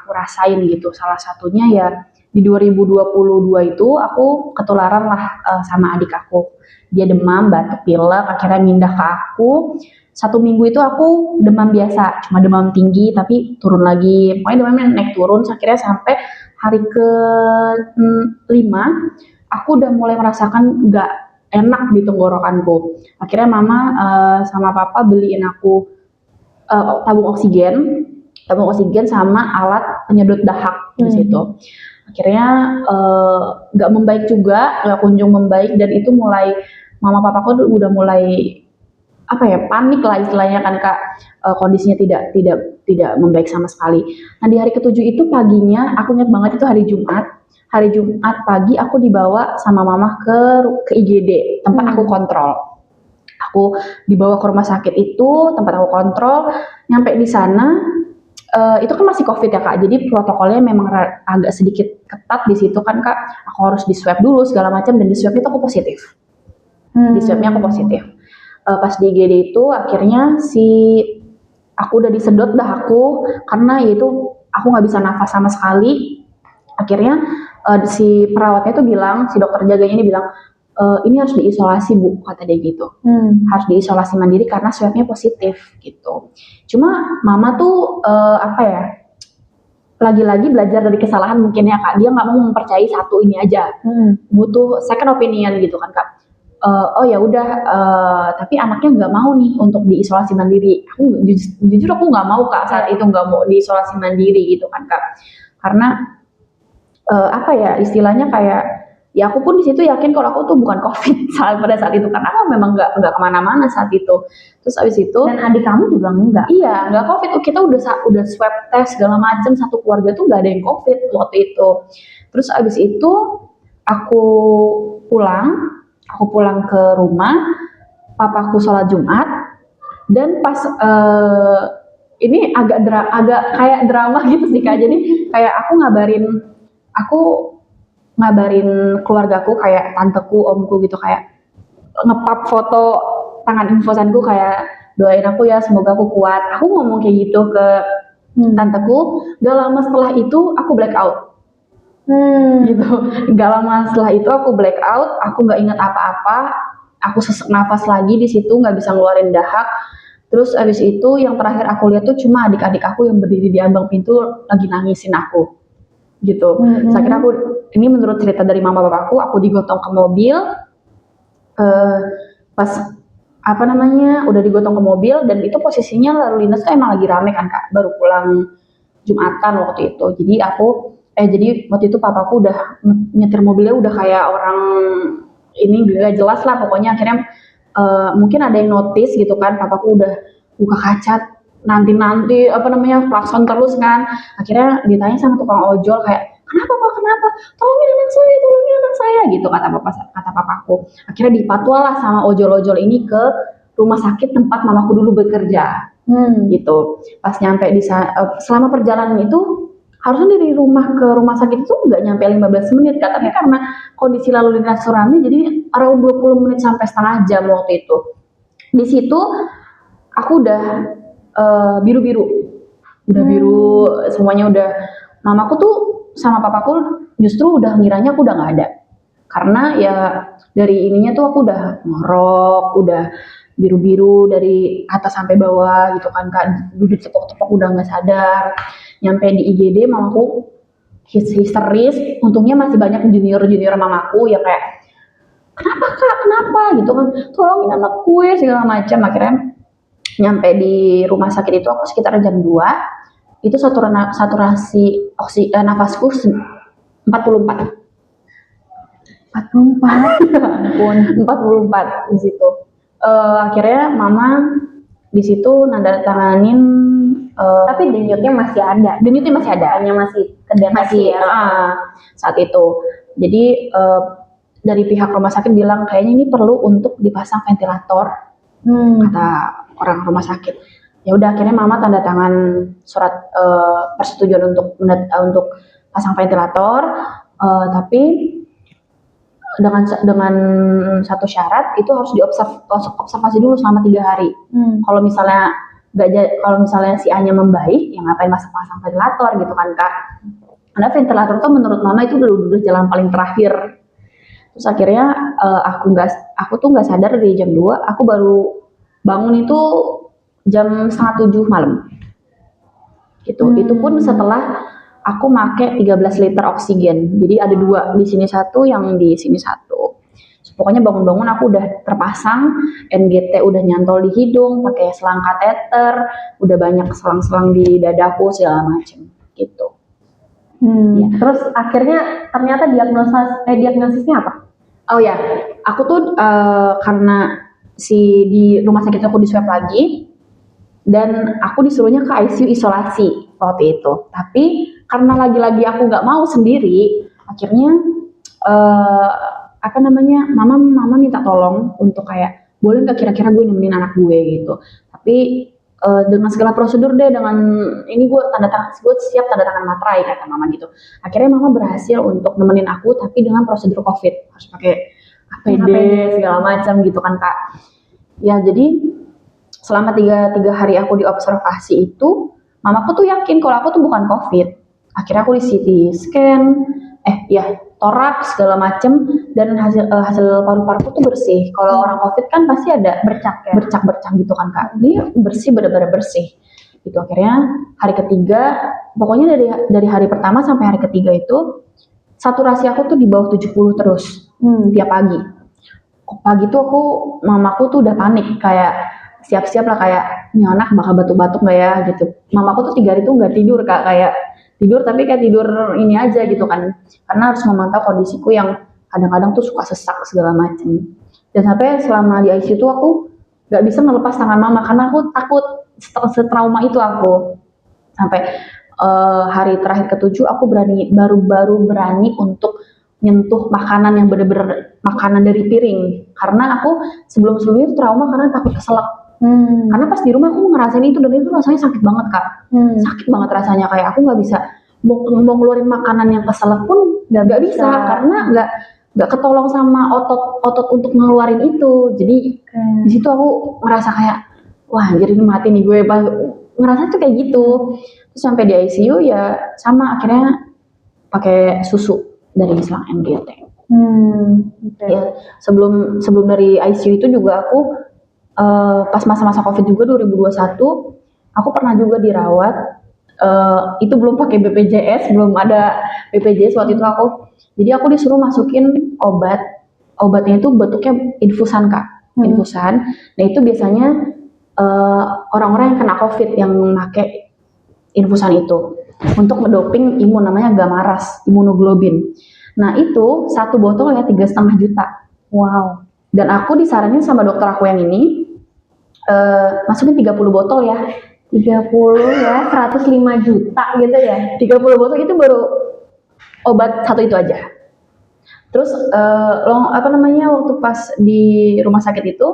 rasain gitu. Salah satunya ya di 2022 itu aku ketularan lah sama adik aku. Dia demam, batuk, pilek, akhirnya mindah ke aku. 1 minggu itu aku demam biasa, cuma demam tinggi tapi turun lagi. Pokoknya demamnya naik turun, akhirnya sampai hari ke-5 aku udah mulai merasakan nggak enak di tenggorokanku. Akhirnya mama sama papa beliin aku tabung oksigen sama alat penyedot dahak di situ. Akhirnya nggak membaik juga, nggak kunjung membaik, dan itu mulai mama papaku udah mulai apa ya, panik lah istilahnya kan Kak. Kondisinya tidak membaik sama sekali. Nah di hari ketujuh itu paginya, aku ingat banget itu hari Jumat. Hari Jumat pagi aku dibawa sama mama ke IGD tempat aku kontrol. Aku dibawa ke rumah sakit itu tempat aku kontrol. Nyampe di sana itu kan masih COVID ya Kak. Jadi protokolnya memang agak sedikit ketat di situ kan Kak. Aku harus di swab dulu segala macam, dan di swab itu aku positif. Di swabnya aku positif. Pas di IGD itu akhirnya aku udah disedot dahaku karena yaitu aku nggak bisa nafas sama sekali. Akhirnya si perawatnya itu bilang, si dokter jaganya ini bilang, ini harus diisolasi Bu, kata dia gitu. Harus diisolasi mandiri karena swabnya positif gitu. Cuma mama tuh apa ya, lagi-lagi belajar dari kesalahan mungkin ya Kak. Dia nggak mau mempercayai satu ini aja, butuh second opinion gitu kan Kak. Oh ya udah, tapi anaknya nggak mau nih untuk diisolasi mandiri. Aku jujur aku nggak mau Kak, saat itu nggak mau diisolasi mandiri gitu kan Kak. Karena apa ya istilahnya kayak, ya aku pun di situ yakin kalau aku tuh bukan COVID pada saat itu, karena aku memang nggak kemana-mana saat itu. Terus abis itu, Dan adik kamu juga enggak? Iya, nggak COVID. Kita udah swab test segala macam, satu keluarga tuh nggak ada yang COVID waktu itu. Terus abis itu aku pulang ke rumah, papaku sholat Jumat, dan pas ini agak kayak drama gitu sih Kak. Jadi kayak aku ngabarin keluargaku, kayak tanteku, omku gitu, kayak ngepap foto tangan infusanku kayak doain aku ya semoga aku kuat. Aku ngomong kayak gitu ke tanteku. Gak lama setelah itu aku blackout. Gitu. Gak lama setelah itu aku blackout, aku nggak ingat apa-apa. Aku sesak nafas lagi di situ, nggak bisa ngeluarin dahak. Terus abis itu yang terakhir aku lihat tuh cuma adik-adik aku yang berdiri di ambang pintu lagi nangisin aku. Gitu. Saya kira ini menurut cerita dari mama papaku, aku digotong ke mobil. Pas apa namanya udah digotong ke mobil, dan itu posisinya lalu lintas tuh emang lagi rame kan Kak, baru pulang Jumatan waktu itu. Jadi waktu itu papaku udah nyetir mobilnya udah kayak orang ini gak jelas lah pokoknya. Akhirnya mungkin ada yang notice gitu kan, papaku udah buka kaca nanti apa namanya klakson terus kan. Akhirnya ditanya sama tukang ojol kayak, kenapa Pak, kenapa, tolongin anak saya gitu kata papaku. Akhirnya dipatwalah sama ojol-ojol ini ke rumah sakit tempat mamaku dulu bekerja. Gitu. Pas nyampe selama perjalanan itu harusnya dari rumah ke rumah sakit itu nggak nyampe 15 menit Kak, tapi karena kondisi lalu lintas rame jadi around 20 menit sampai setengah jam waktu itu. Di situ aku udah biru-biru, semuanya udah. Mamaku tuh sama papaku justru udah ngiranya aku udah nggak ada, karena ya dari ininya tuh aku udah ngorok, udah biru-biru dari atas sampai bawah gitu kan Kak, duduk tepok-tepok udah nggak sadar. Nyampe di IGD mamaku histeris, untungnya masih banyak junior mamaku ya kayak, kenapa Kak, kenapa gitu kan, tolongin anak gue segala macam. Akhirnya nyampe di rumah sakit itu aku sekitar jam 2, itu saturasi nafasku 44. 44 di situ. Akhirnya mama di situ nanda tanganin. Tapi denyutnya masih ada. Hanya masih masih ya. Saat itu. Jadi dari pihak rumah sakit bilang kayaknya ini perlu untuk dipasang ventilator. Kata orang rumah sakit. Ya udah, akhirnya mama tanda tangan surat persetujuan untuk pasang ventilator. Tapi dengan satu syarat, itu harus diobservasi dulu selama 3 hari. Kalau misalnya si A-nya membaik, ya ngapain pasang ventilator gitu kan Kak. Karena ventilator tuh menurut mama itu udah jalan paling terakhir. Terus akhirnya aku tuh nggak sadar dari jam 2, aku baru bangun itu jam 6:30 malam. Gitu. Itu pun setelah aku make 13 liter oksigen. Jadi ada 2, di sini 1, yang di sini 1. Pokoknya bangun-bangun aku udah terpasang, NGT udah nyantol di hidung, pakai selang kateter, udah banyak selang-selang di dadaku segala macem gitu. Ya. Terus akhirnya ternyata diagnosisnya apa? Oh ya, aku tuh karena di rumah sakit aku di swab lagi dan aku disuruhnya ke ICU isolasi waktu itu. Tapi karena lagi-lagi aku nggak mau sendiri, akhirnya eh, apa namanya, mama minta tolong untuk kayak boleh nggak kira-kira gue nemenin anak gue gitu. Tapi dengan segala prosedur deh, dengan ini gue siap tanda tangan materai kata mama gitu. Akhirnya mama berhasil untuk nemenin aku tapi dengan prosedur COVID, harus pakai APD segala macam gitu kan kak. Ya jadi selama tiga hari aku diobservasi itu, mamaku tuh yakin kalau aku tuh bukan COVID. Akhirnya aku di CT scan, toraks segala macem, dan hasil paru-paruku tuh bersih. Kalau orang COVID kan pasti ada bercak gitu kan kak. Ini bersih, benar-benar bersih. Gitu akhirnya hari ketiga, pokoknya dari hari pertama sampai hari ketiga itu saturasi aku tuh di bawah 70 terus tiap pagi. Pagi tuh mamaku tuh udah panik kayak siap-siap lah kayak ini anak bakal batuk-batuk nggak ya gitu. Mamaku tuh 3 hari tuh nggak tidur kak, kayak tidur tapi kayak tidur ini aja gitu kan, karena harus memantau kondisiku yang kadang-kadang tuh suka sesak segala macam. Dan sampai selama di ICU tuh aku nggak bisa melepas tangan mama karena aku takut setrauma itu aku. Sampai hari terakhir ketujuh aku baru berani untuk nyentuh makanan yang bener-bener makanan dari piring, karena aku sebelumnya itu trauma karena takut keselak. Karena pas di rumah aku ngerasain itu dan itu rasanya sakit banget kak. Sakit banget rasanya, kayak aku nggak bisa mau ngeluarin makanan yang keselak pun nggak bisa karena nggak ketolong sama otot untuk ngeluarin itu. Jadi di situ aku ngerasa kayak wah jadi ini mati nih gue, ngerasa tuh kayak gitu. Terus sampai di ICU ya sama, akhirnya pakai susu dari selang NGT. Ya, sebelum dari ICU itu juga aku pas masa-masa COVID juga 2021 aku pernah juga dirawat. Itu belum pakai BPJS, belum ada BPJS waktu itu aku. Jadi aku disuruh masukin obatnya itu bentuknya infusan kak, infusan. Nah itu biasanya orang-orang yang kena COVID yang pakai infusan itu untuk mendoping imun, namanya Gamaras, imunoglobin. Nah itu satu botol ya 3,5 juta. Wow. Dan aku disaranin sama dokter aku yang ini masukin 30 botol ya. 30 ya, 105 juta gitu ya. 30 botol itu baru obat satu itu aja. Terus waktu pas di rumah sakit itu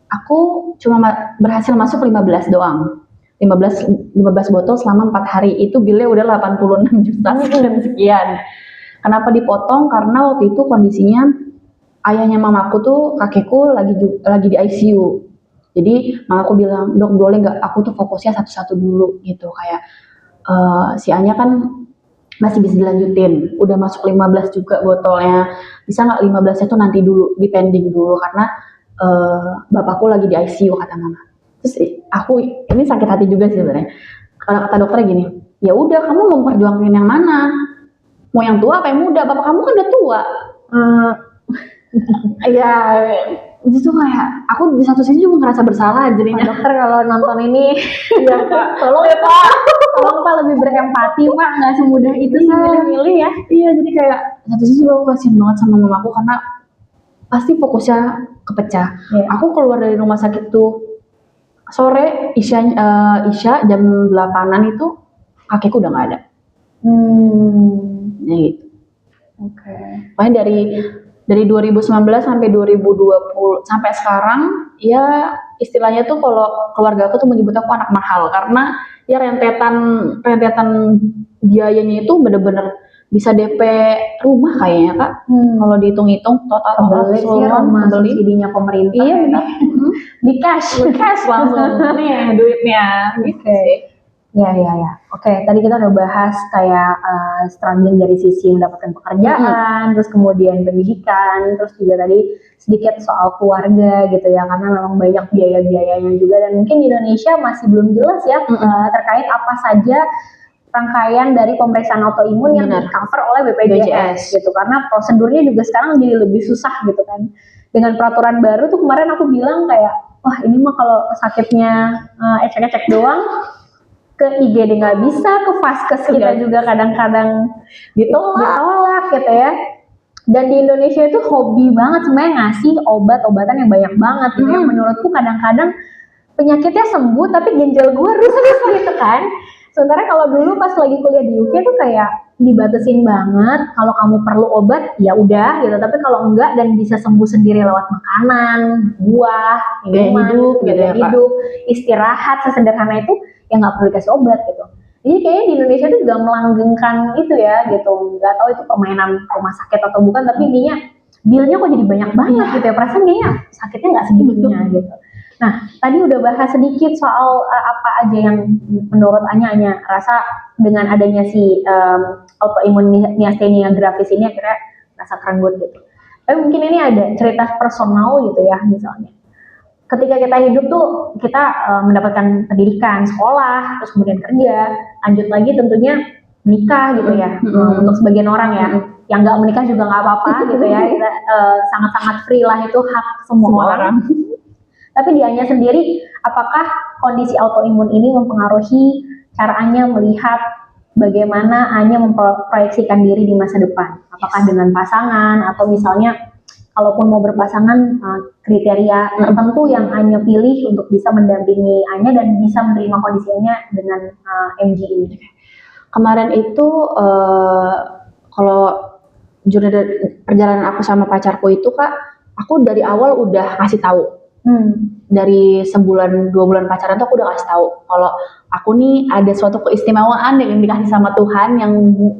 aku cuma berhasil masuk 15 doang. 15 botol selama 4 hari, itu bilnya udah 86 juta sekian. Kenapa dipotong? Karena waktu itu kondisinya ayahnya mamaku tuh, kakekku lagi di ICU. Jadi mamaku bilang, dok boleh nggak aku tuh fokusnya satu-satu dulu gitu, kayak si Anya kan masih bisa dilanjutin, udah masuk 15 juga botolnya, bisa nggak 15-nya tuh nanti dulu, dipending dulu karena bapakku lagi di ICU kata mama. Terus aku ini sakit hati juga sih sebenarnya. Kalau kata dokternya gini, ya udah kamu mau memperjuangkan yang mana? Mau yang tua apa yang muda? Bapak kamu kan udah tua. Ya itu kayak aku di satu sisi juga ngerasa bersalah jadinya. Dokter kalau nonton ini ya Pak, tolong ya Pak, tolong Pak lebih berempati Pak, nggak semudah itu sih milih-milih ya. Iya, jadi kayak satu sisi aku kasihan banget sama mamaku karena pasti fokusnya kepecah. Aku keluar dari rumah sakit tuh sore Isya jam 8-an itu kakekku udah nggak ada. Ya gitu. Oke. Makanya dari 2019 sampai 2020 sampai sekarang ya istilahnya tuh kalau keluarga aku tuh menyebut aku anak mahal karena ya rentetan biayanya itu bener-bener bisa DP rumah kayaknya kak. Kalau dihitung-hitung total keseluruhan subsidinya pemerintah. Iya benar. Di cash langsung nih duitnya. Oke. Ya. Oke, tadi kita udah bahas kayak struggling dari sisi mendapatkan pekerjaan, terus kemudian pendidikan, terus juga tadi sedikit soal keluarga gitu ya, karena memang banyak biaya-biayanya juga dan mungkin di Indonesia masih belum jelas ya terkait apa saja rangkaian dari pemeriksaan autoimun yang di-cover oleh BPJS gitu, karena prosedurnya juga sekarang jadi lebih susah gitu kan. Dengan peraturan baru tuh kemarin aku bilang kayak, wah ini mah kalau sakitnya ecek-ecek doang, ke IGD nggak bisa, ke Vaskes kita juga kadang-kadang ditolak gitu ya. Dan di Indonesia itu hobi banget sebenarnya ngasih obat-obatan yang banyak banget gitu. Yang menurutku kadang-kadang penyakitnya sembuh tapi ginjal gue rusak gitu kan. Sementara kalau dulu pas lagi kuliah di UK tuh kayak dibatasin banget, kalau kamu perlu obat ya udah gitu, tapi kalau enggak dan bisa sembuh sendiri lewat makanan, buah, minuman, hidup gitu gaya ya, Kak. hidup, istirahat sesederhana itu ya nggak perlu dikasih obat gitu. Jadi kayaknya di Indonesia tuh juga melanggengkan itu ya gitu, nggak tahu itu permainan rumah sakit atau bukan, tapi intinya bilnya kok jadi banyak banget gitu ya, perasaan kayaknya sakitnya nggak segitunya gitu. Nah, tadi udah bahas sedikit soal apa aja yang menurut Anya rasa dengan adanya si autoimun myasthenia gravis ini akhirnya rasa keren buat gitu. Tapi mungkin ini ada cerita personal gitu ya misalnya. Ketika kita hidup tuh kita mendapatkan pendidikan, sekolah, terus kemudian kerja, lanjut lagi tentunya menikah gitu ya. Untuk sebagian orang ya, yang nggak menikah juga nggak apa-apa gitu ya. Kita sangat-sangat free lah, itu hak semua orang. Tapi di Anya sendiri, apakah kondisi autoimun ini mempengaruhi cara Anya melihat bagaimana Anya memproyeksikan diri di masa depan? Apakah dengan pasangan atau misalnya kalaupun mau berpasangan kriteria tertentu yang Anya pilih untuk bisa mendampingi Anya dan bisa menerima kondisinya dengan MG ini? Kemarin itu kalau perjalanan aku sama pacarku itu Kak, aku dari awal udah kasih tahu. Dari sebulan 2 bulan pacaran tuh aku udah kasih tahu kalau aku nih ada suatu keistimewaan yang dikasih sama Tuhan yang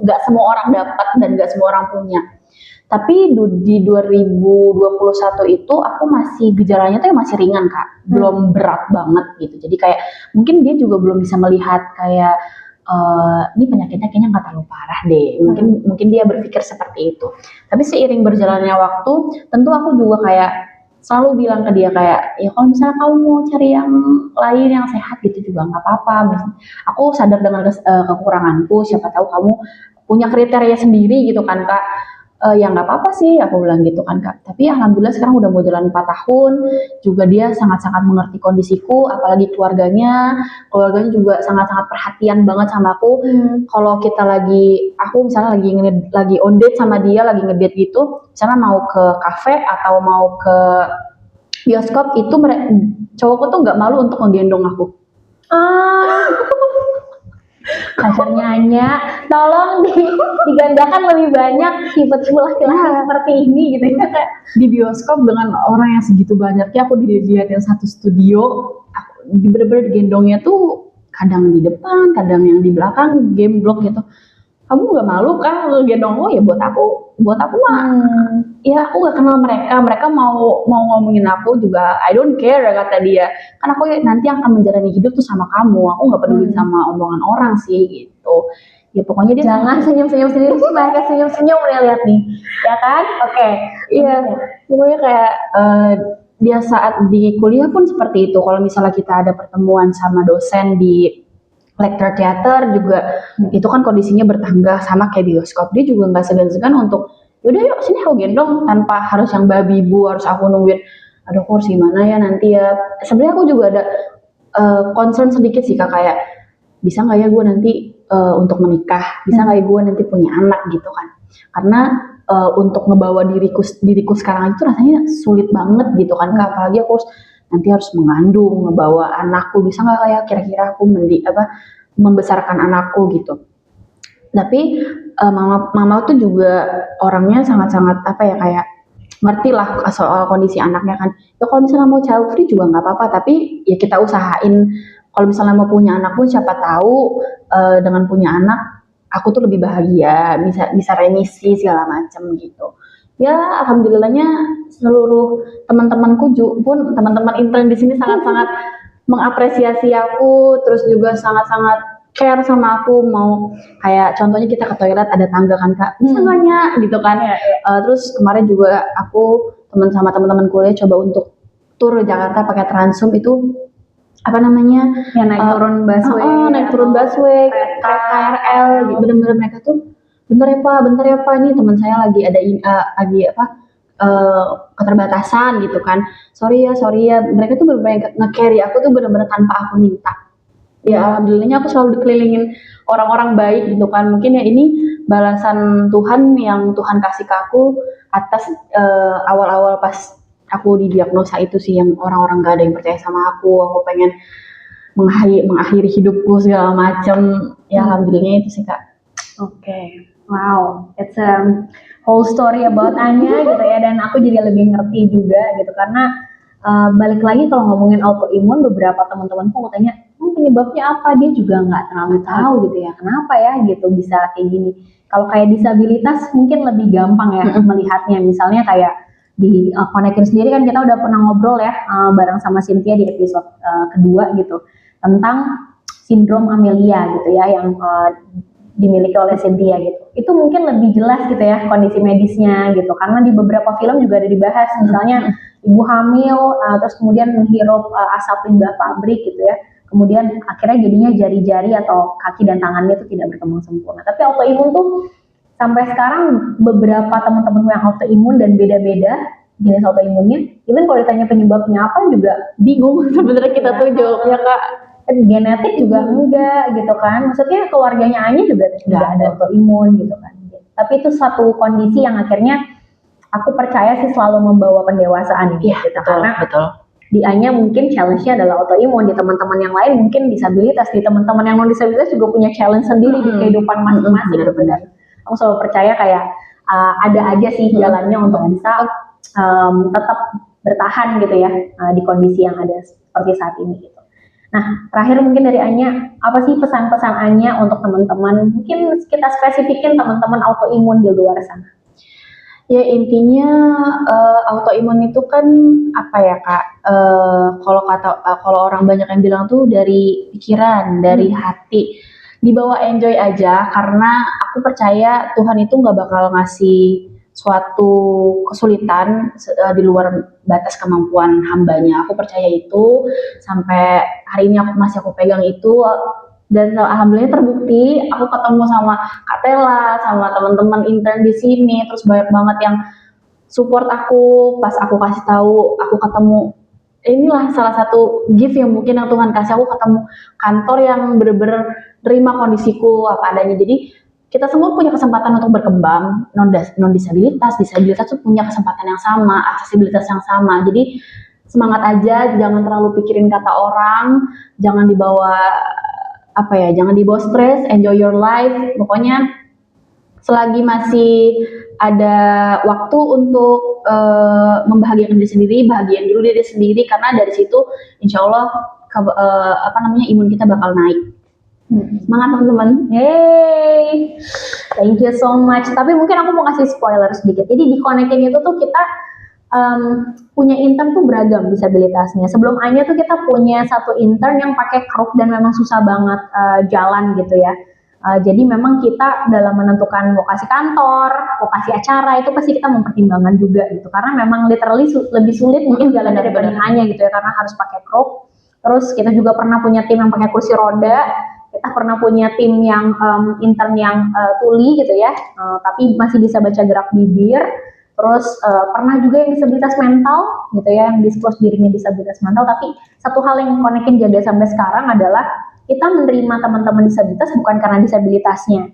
nggak semua orang dapat dan nggak semua orang punya. Tapi di 2021 itu aku masih gejalanya tuh masih ringan Kak, belum berat banget gitu. Jadi kayak mungkin dia juga belum bisa melihat kayak ini penyakitnya kayaknya nggak terlalu parah deh. Mungkin dia berpikir seperti itu. Tapi seiring berjalannya waktu, tentu aku juga kayak selalu bilang ke dia kayak ya kalau misalnya kamu mau cari yang lain yang sehat gitu juga nggak apa-apa. Aku sadar dengan kekuranganku, siapa tahu kamu punya kriteria sendiri gitu kan Kak. Ya nggak apa-apa sih aku bilang gitu kan Kak. Tapi alhamdulillah sekarang udah mau jalan 4 tahun, juga dia sangat-sangat mengerti kondisiku, apalagi keluarganya juga sangat-sangat perhatian banget sama aku. Kalau kita aku misalnya lagi on date sama dia, lagi ngedate gitu, misalnya mau ke kafe atau mau ke bioskop, itu cowokku tuh nggak malu untuk ngegendong aku. Pacarnya Anya, tolong digandakan lebih banyak tipe-tipe laki-laki seperti ini gitu ya. Di bioskop dengan orang yang segitu banyaknya, aku dilihatin satu studio, aku bener-bener gendongnya tuh kadang di depan, kadang yang di belakang, game block gitu. Kamu nggak malu kan gendong lo? Ya buat aku mah ya aku nggak kenal mereka mau ngomongin aku juga I don't care kata dia, kan aku nanti akan menjalani hidup tuh sama kamu, aku nggak peduli sama omongan orang sih gitu. Ya pokoknya dia jangan senyum-senyum sendiri sih, mereka senyum-senyum nih lihat nih ya kan. Oke. Iya pokoknya kayak dia saat di kuliah pun seperti itu. Kalau misalnya kita ada pertemuan sama dosen di lecture teater juga, itu kan kondisinya bertangga sama kayak bioskop, dia juga nggak segan-segan untuk yaudah yuk sini aku gendong, tanpa harus yang babi bu harus aku nungguin aduh aku harus gimana ya nanti ya. Sebenarnya aku juga ada concern sedikit sih Kak, kayak bisa nggak ya gue nanti untuk menikah, bisa nggak ya gue nanti punya anak gitu kan, karena untuk ngebawa diriku sekarang itu rasanya sulit banget gitu kan Kak, apalagi aku nanti harus mengandung, ngebawa anakku, bisa nggak kayak kira-kira aku membesarkan anakku gitu. Tapi mama tuh juga orangnya sangat-sangat kayak ngerti lah soal kondisi anaknya kan. Ya kalau misalnya mau child free juga nggak apa-apa, tapi ya kita usahain kalau misalnya mau punya anak pun siapa tahu dengan punya anak aku tuh lebih bahagia, bisa remisi segala macam gitu. Ya alhamdulillahnya seluruh teman-temanku pun teman-teman intern di sini sangat-sangat mengapresiasi aku, terus juga sangat-sangat care sama aku. Mau kayak contohnya kita ke toilet ada tangga kan Kak, bisa nggak Nya gitu kan. Terus kemarin juga aku sama teman-teman kuliah coba untuk tur Jakarta pakai Transum, itu apa namanya ya naik turun busway KRL, bener-bener mereka tuh bentar ya Pak, ini teman saya lagi ada keterbatasan gitu kan, sorry ya, mereka tuh bener-bener nge-carry aku tuh bener-bener tanpa aku minta. Ya alhamdulillahnya aku selalu dikelilingin orang-orang baik gitu kan. Mungkin ya ini balasan Tuhan yang Tuhan kasih ke aku atas awal-awal pas aku didiagnosa itu sih, yang orang-orang gak ada yang percaya sama aku pengen mengakhiri hidupku segala macam. Ya alhamdulillah itu sih Kak. Oke. Wow, it's a whole story about Anya gitu ya, dan aku jadi lebih ngerti juga gitu karena balik lagi kalau ngomongin autoimun, beberapa teman-temanku mau tanya penyebabnya apa, dia juga nggak terlalu tahu gitu ya, kenapa ya gitu bisa kayak gini. Kalau kayak disabilitas mungkin lebih gampang ya melihatnya, misalnya kayak di Konekin sendiri kan kita udah pernah ngobrol ya bareng sama Cynthia di episode kedua gitu tentang sindrom Amelia gitu ya, yang dimiliki oleh Cynthia gitu. Itu mungkin lebih jelas gitu ya kondisi medisnya gitu, karena di beberapa film juga ada dibahas, misalnya ibu hamil terus kemudian menghirup asap limbah pabrik gitu ya, kemudian akhirnya jadinya jari-jari atau kaki dan tangannya itu tidak berkembang sempurna. Tapi autoimun tuh sampai sekarang beberapa teman-teman yang autoimun dan beda-beda jenis autoimunnya, even kalau ditanya penyebabnya apa juga bingung sebenarnya kita tuh jawabnya Kak. Genetik juga enggak gitu kan, maksudnya keluarganya Anya juga tidak ada autoimun gitu kan, tapi itu satu kondisi yang akhirnya aku percaya sih selalu membawa pendewasaan gitu, karena di Anya mungkin challenge-nya adalah autoimun, di teman-teman yang lain mungkin disabilitas, di teman-teman yang non disabilitas juga punya challenge sendiri di kehidupan masing-masing gitu. Dan aku selalu percaya kayak ada aja sih jalannya untuk bisa tetap bertahan gitu ya di kondisi yang ada seperti saat ini gitu. Nah, terakhir mungkin dari Anya, apa sih pesan-pesan Anya untuk teman-teman? Mungkin kita spesifikin teman-teman autoimun di luar sana. Ya intinya autoimun itu kan apa ya Kak? Kalau orang banyak yang bilang tuh dari pikiran, dari hati. Dibawa enjoy aja, karena aku percaya Tuhan itu nggak bakal ngasih suatu kesulitan di luar batas kemampuan hambanya. Aku percaya itu, sampai hari ini aku pegang itu, dan alhamdulillah terbukti. Aku ketemu sama Kak Tela, sama teman-teman intern di sini, terus banyak banget yang support aku pas aku kasih tahu aku ketemu. Inilah salah satu gift yang mungkin yang Tuhan kasih, aku ketemu kantor yang bener-bener terima kondisiku apa adanya. Jadi kita semua punya kesempatan untuk berkembang, non disabilitas tuh punya kesempatan yang sama, aksesibilitas yang sama. Jadi semangat aja, jangan terlalu pikirin kata orang, jangan dibawa stres, enjoy your life. Pokoknya selagi masih ada waktu untuk membahagiakan diri sendiri, bahagiain dulu diri sendiri, karena dari situ insya Allah imun kita bakal naik. Semangat teman-teman. Yeay, thank you so much. Tapi mungkin aku mau kasih spoiler sedikit. Jadi di Konekin itu tuh kita punya intern tuh beragam disabilitasnya. Sebelum Anya tuh kita punya satu intern yang pakai kruk dan memang susah banget jalan gitu ya. Jadi memang kita dalam menentukan lokasi kantor, lokasi acara itu pasti kita mempertimbangkan juga gitu. Karena memang literally lebih sulit mungkin jalan daripada Anya gitu ya, karena harus pakai kruk. Terus kita juga pernah punya tim yang pakai kursi roda. Kita pernah punya tim yang intern yang tuli gitu ya, tapi masih bisa baca gerak bibir. Terus pernah juga yang disabilitas mental gitu ya, yang disclose dirinya disabilitas mental. Tapi satu hal yang Konekin jaga sampai sekarang adalah kita menerima teman-teman disabilitas bukan karena disabilitasnya.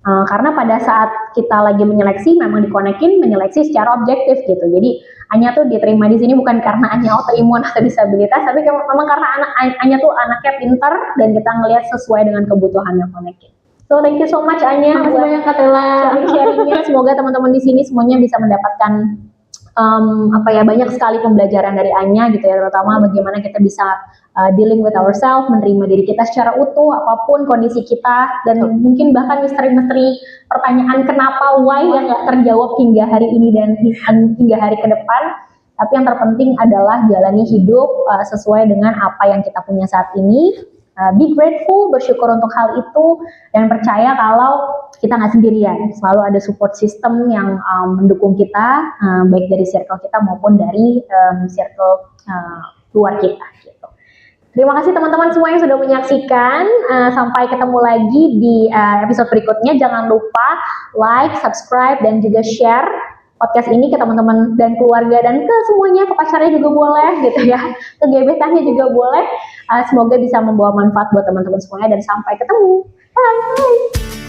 Karena pada saat kita lagi menyeleksi, memang di Konekin menyeleksi secara objektif gitu. Jadi Anya tuh diterima di sini bukan karena Anya autoimun atau disabilitas, tapi memang karena Anya tuh anaknya pintar dan kita ngelihat sesuai dengan kebutuhannya Konekin. So thank you so much Anya. Makasih banyak Kak Tela. Sharing-sharingnya. Semoga teman-teman di sini semuanya bisa mendapatkan banyak sekali pembelajaran dari Anya gitu ya, terutama bagaimana kita bisa dealing with ourselves, menerima diri kita secara utuh apapun kondisi kita, dan mungkin bahkan misteri-misteri pertanyaan kenapa, why yang nggak terjawab hingga hari ini dan hingga hari ke depan. Tapi yang terpenting adalah jalani hidup sesuai dengan apa yang kita punya saat ini. Be grateful, bersyukur untuk hal itu, dan percaya kalau kita nggak sendirian, selalu ada support system yang mendukung kita, baik dari circle kita maupun dari circle luar kita gitu. Terima kasih teman-teman semua yang sudah menyaksikan. Sampai ketemu lagi di episode berikutnya. Jangan lupa like, subscribe, dan juga share podcast ini ke teman-teman dan keluarga, dan ke semuanya, ke pacarnya juga boleh gitu ya, ke gebetannya juga boleh. Semoga bisa membawa manfaat buat teman-teman semuanya, dan sampai ketemu. Bye.